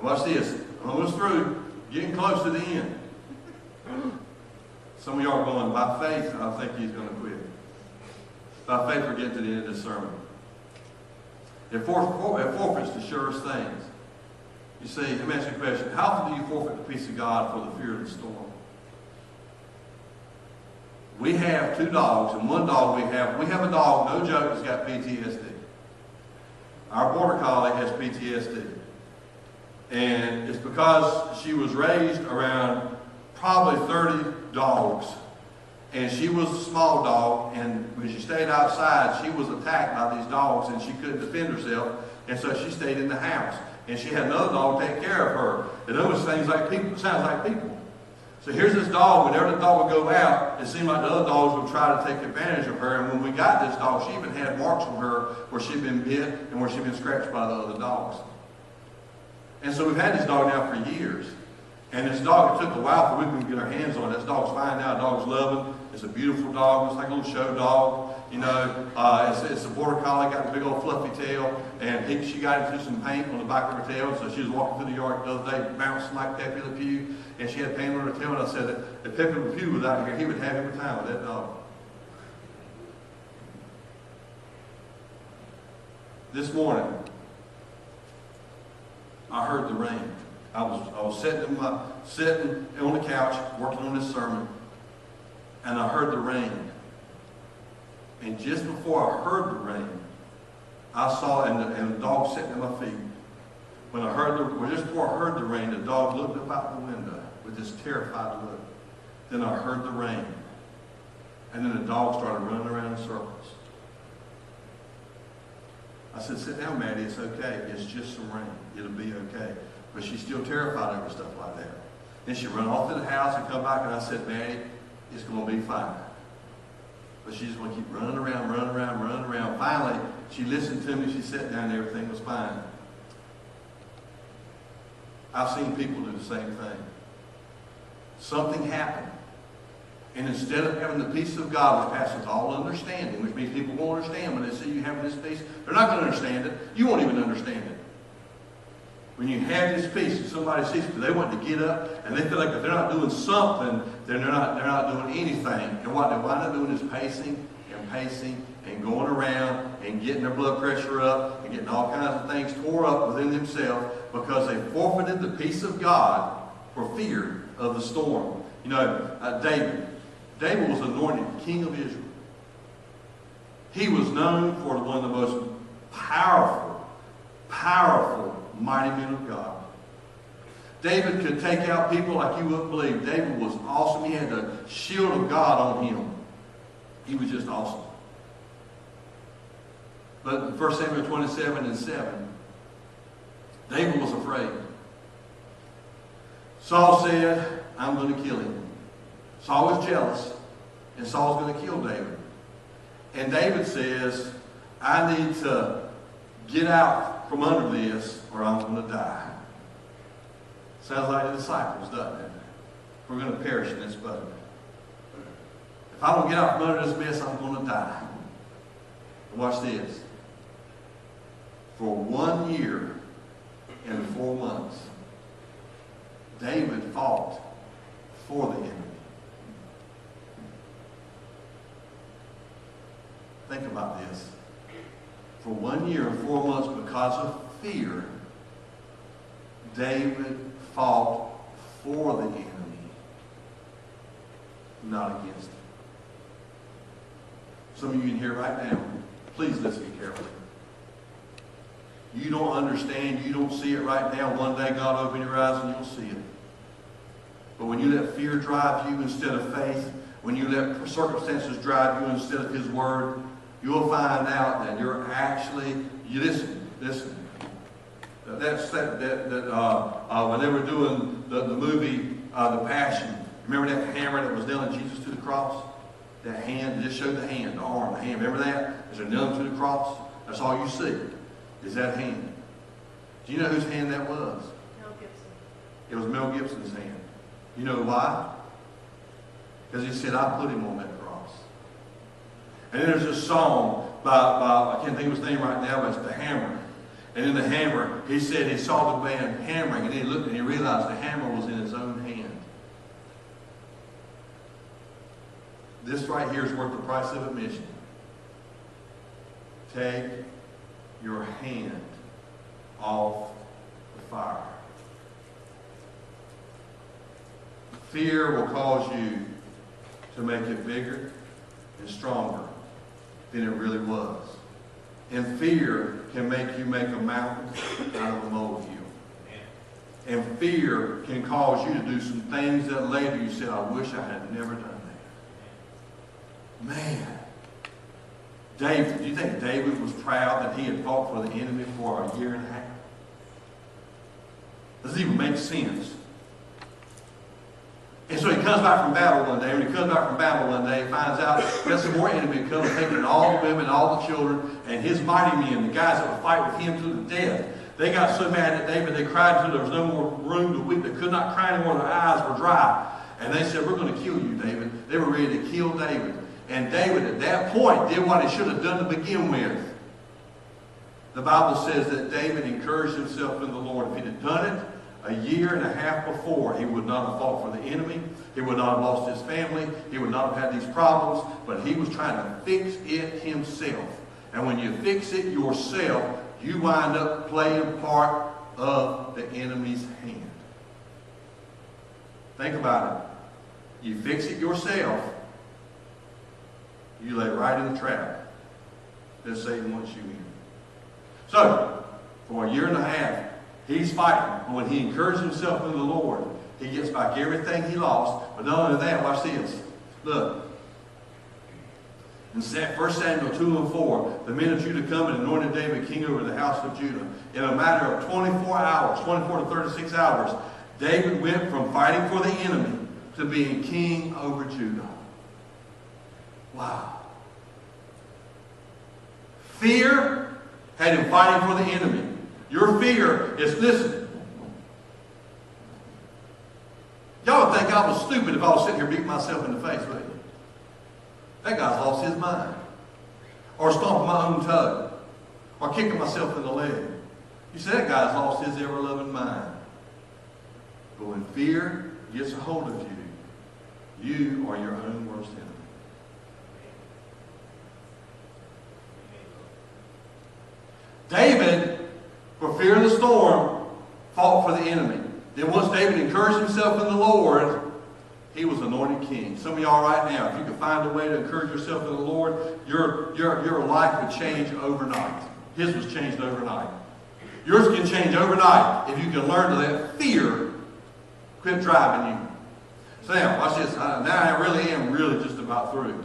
Watch this. I'm almost through. Getting close to the end. Some of y'all are going, by faith, I think he's going to quit. By faith, we're getting to the end of this sermon. It forfeits the surest things. You see, let me ask you a question. How often do you forfeit the peace of God for the fear of the storm? We have 2 dogs, and one dog we have a dog, no joke, that's got PTSD. Our border collie has PTSD. And it's because she was raised around probably 30 dogs. And she was a small dog, and when she stayed outside, she was attacked by these dogs, and she couldn't defend herself, and so she stayed in the house. And she had another dog take care of her. It almost sounds like people. So here's this dog. Whenever the dog would go out, it seemed like the other dogs would try to take advantage of her. And when we got this dog, she even had marks on her where she'd been bit and where she'd been scratched by the other dogs. And so we've had this dog now for years. And this dog, it took a while for we can get our hands on it. This dog's fine now. The dog's loving. It's a beautiful dog. It's like a little show dog. You know, it's a border collie, got a big old fluffy tail. And she got into some paint on the back of her tail. So she was walking through the yard the other day, bouncing like Pepe Le Pew. And she had paint on her tail. And I said that if Pepe Le Pew was out here, he would have every time with that dog. This morning, I heard the rain. I was sitting on the couch working on this sermon, and I heard the rain. And just before I heard the rain, I saw and the dog sitting at my feet. Just before I heard the rain, the dog looked up out the window with this terrified look. Then I heard the rain, and then the dog started running around in circles. I said, "Sit down, Maddie. It's okay. It's just some rain. It'll be okay." But she's still terrified over stuff like that. Then she run off to the house and come back, and I said, "Maddie, it's going to be fine." But she's going to keep running around. Finally, she listened to me. She sat down and everything was fine. I've seen people do the same thing. Something happened. And instead of having the peace of God which passes all understanding, which means people won't understand when they see you having this peace, they're not going to understand it. You won't even understand it. When you have this peace and somebody sees it, they want to get up and they feel like if they're not doing something, then they're not doing anything. And what they wind up doing is pacing and going around and getting their blood pressure up and getting all kinds of things tore up within themselves because they forfeited the peace of God for fear of the storm. You know, David was anointed king of Israel. He was known for one of the most powerful, mighty men of God. David could take out people like you wouldn't believe. David was awesome. He had the shield of God on him. He was just awesome. But in 1 Samuel 27:7, David was afraid. Saul said, "I'm going to kill him." Saul was jealous, and Saul's going to kill David. And David says, "I need to get out from under this or I'm going to die." Sounds like the disciples, doesn't it? We're going to perish in this boat. If I don't get out from under this mess, I'm going to die. And watch this. For 1 year and 4 months, David fought for the enemy. Think about this. For 1 year and 4 months, because of fear, David fought for the enemy, not against him. Some of you in here right now, please listen carefully. You don't understand, you don't see it right now. One day God will open your eyes and you'll see it. But when you let fear drive you instead of faith, when you let circumstances drive you instead of His Word, you'll find out that you're actually, listen. When they were doing the movie, The Passion, remember that hammer that was nailing Jesus to the cross? That hand, just showed the hand, the arm, the hand. Remember that? As they're nailing him to the cross? That's all you see, is that hand. Do you know whose hand that was? Mel Gibson. It was Mel Gibson's hand. You know why? Because he said, "I put him on that cross." And then there's this song by I can't think of his name right now, but it's The Hammer. And in the hammer, he said he saw the man hammering, and he looked and he realized the hammer was in his own hand. This right here is worth the price of admission. Take your hand off the fire. Fear will cause you to make it bigger and stronger than it really was. And fear can make you make a mountain out of a molehill. And fear can cause you to do some things that later you said, I wish I had never done that. Man. David, do you think David was proud that he had fought for the enemy for a year and a half? Does it even make sense? And so he comes back from battle one day. When he comes back from battle one day, he finds out there's some more enemy coming, taking all the women, all the children, and his mighty men, the guys that would fight with him to the death. They got so mad at David, they cried until there was no more room to weep. They could not cry anymore. Their eyes were dry. And they said, we're going to kill you, David. They were ready to kill David. And David, at that point, did what he should have done to begin with. The Bible says that David encouraged himself in the Lord. If he'd have done it a year and a half before, he would not have fought for the enemy. He would not have lost his family. He would not have had these problems. But he was trying to fix it himself. And when you fix it yourself, you wind up playing part of the enemy's hand. Think about it. You fix it yourself, you lay right in the trap that Satan wants you in. So, for a year and a half, he's fighting. But when he encourages himself in the Lord, he gets back everything he lost. But not only that, watch this. Look. In 1 Samuel 2 and 4, the men of Judah come and anointed David king over the house of Judah. In a matter of 24 hours, 24 to 36 hours, David went from fighting for the enemy to being king over Judah. Wow. Fear had him fighting for the enemy. Your fear is, listen, y'all would think I was stupid if I was sitting here beating myself in the face, wouldn't you? That guy's lost his mind. Or stomping my own toe. Or kicking myself in the leg. You say that guy's lost his ever-loving mind. But when fear gets a hold of you, you are your own worst enemy. David, for fear of the storm, fought for the enemy. Then once David encouraged himself in the Lord, he was anointed king. Some of y'all right now, if you can find a way to encourage yourself in the Lord, your life would change overnight. His was changed overnight. Yours can change overnight if you can learn to let fear quit driving you. So now, watch this. Now I really am just about through.